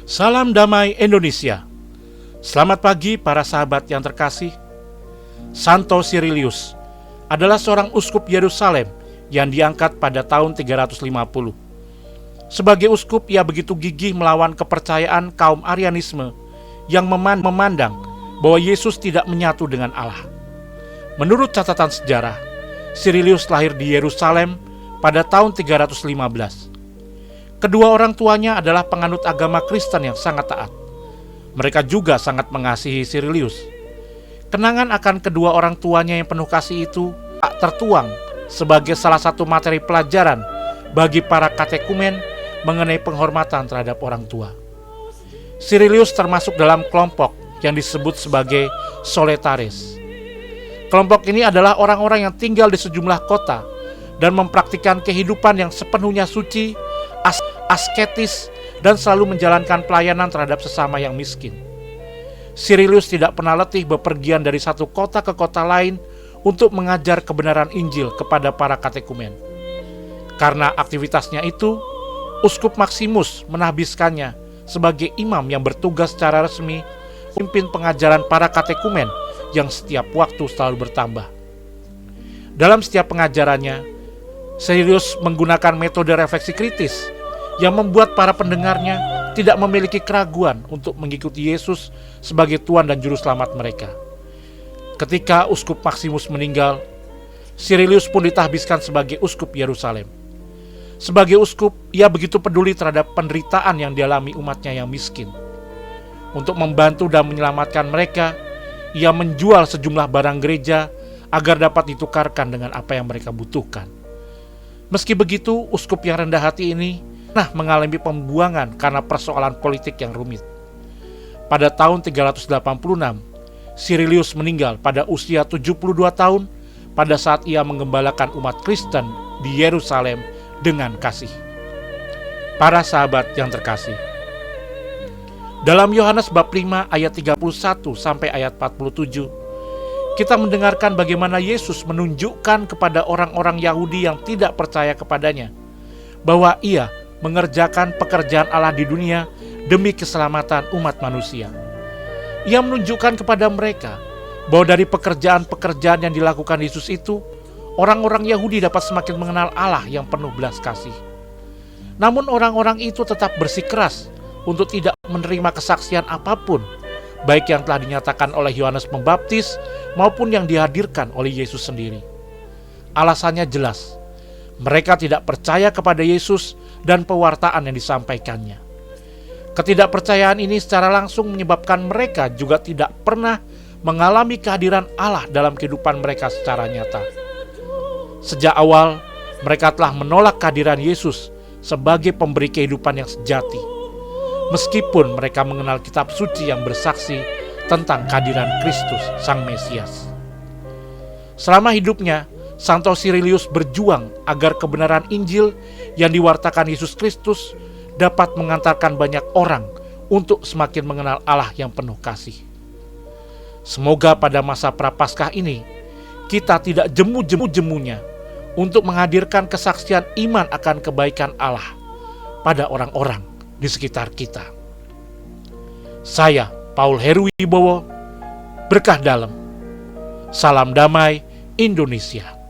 Salam damai Indonesia. Selamat pagi para sahabat yang terkasih. Santo Cyrilius adalah seorang uskup Yerusalem yang diangkat pada tahun 350. Sebagai uskup, ia begitu gigih melawan kepercayaan kaum Arianisme yang memandang bahwa Yesus tidak menyatu dengan Allah. Menurut catatan sejarah, Cyrilius lahir di Yerusalem pada tahun 315. Kedua orang tuanya adalah penganut agama Kristen yang sangat taat. Mereka juga sangat mengasihi Cyrilius. Kenangan akan kedua orang tuanya yang penuh kasih itu tak tertuang sebagai salah satu materi pelajaran bagi para katekumen mengenai penghormatan terhadap orang tua. Cyrilius termasuk dalam kelompok yang disebut sebagai soletares. Kelompok ini adalah orang-orang yang tinggal di sejumlah kota dan mempraktikkan kehidupan yang sepenuhnya suci, asketis, dan selalu menjalankan pelayanan terhadap sesama yang miskin. Cyrilius tidak pernah letih bepergian dari satu kota ke kota lain untuk mengajar kebenaran Injil kepada para katekumen. Karena aktivitasnya itu, Uskup Maximus menahbiskannya sebagai imam yang bertugas secara resmi memimpin pengajaran para katekumen yang setiap waktu selalu bertambah. Dalam setiap pengajarannya, Cyrilius menggunakan metode refleksi kritis yang membuat para pendengarnya tidak memiliki keraguan untuk mengikuti Yesus sebagai Tuhan dan Juru Selamat mereka. Ketika Uskup Maximus meninggal, Cyrilius pun ditahbiskan sebagai Uskup Yerusalem. Sebagai uskup, ia begitu peduli terhadap penderitaan yang dialami umatnya yang miskin. Untuk membantu dan menyelamatkan mereka, ia menjual sejumlah barang gereja agar dapat ditukarkan dengan apa yang mereka butuhkan. Meski begitu, uskup yang rendah hati ini mengalami pembuangan karena persoalan politik yang rumit. Pada tahun 386, Cyrilius meninggal pada usia 72 tahun pada saat ia menggembalakan umat Kristen di Yerusalem dengan kasih. Para sahabat yang terkasih, dalam Yohanes bab 5 ayat 31 sampai ayat 47, kita mendengarkan bagaimana Yesus menunjukkan kepada orang-orang Yahudi yang tidak percaya kepadanya bahwa ia mengerjakan pekerjaan Allah di dunia demi keselamatan umat manusia. Ia menunjukkan kepada mereka bahwa dari pekerjaan-pekerjaan yang dilakukan Yesus itu, orang-orang Yahudi dapat semakin mengenal Allah yang penuh belas kasih. Namun orang-orang itu tetap bersikeras untuk tidak menerima kesaksian apapun, baik yang telah dinyatakan oleh Yohanes Pembaptis maupun yang dihadirkan oleh Yesus sendiri. Alasannya jelas, mereka tidak percaya kepada Yesus dan pewartaan yang disampaikannya. Ketidakpercayaan ini secara langsung menyebabkan mereka juga tidak pernah mengalami kehadiran Allah dalam kehidupan mereka secara nyata. Sejak awal, mereka telah menolak kehadiran Yesus sebagai pemberi kehidupan yang sejati, meskipun mereka mengenal kitab suci yang bersaksi tentang kehadiran Kristus, Sang Mesias. Selama hidupnya, Santo Cyrilius berjuang agar kebenaran Injil yang diwartakan Yesus Kristus dapat mengantarkan banyak orang untuk semakin mengenal Allah yang penuh kasih. Semoga pada masa Prapaskah ini, kita tidak jemu-jemunya untuk menghadirkan kesaksian iman akan kebaikan Allah pada orang-orang di sekitar kita. Saya, Paul Heru Wibowo, berkah dalam. Salam damai Indonesia.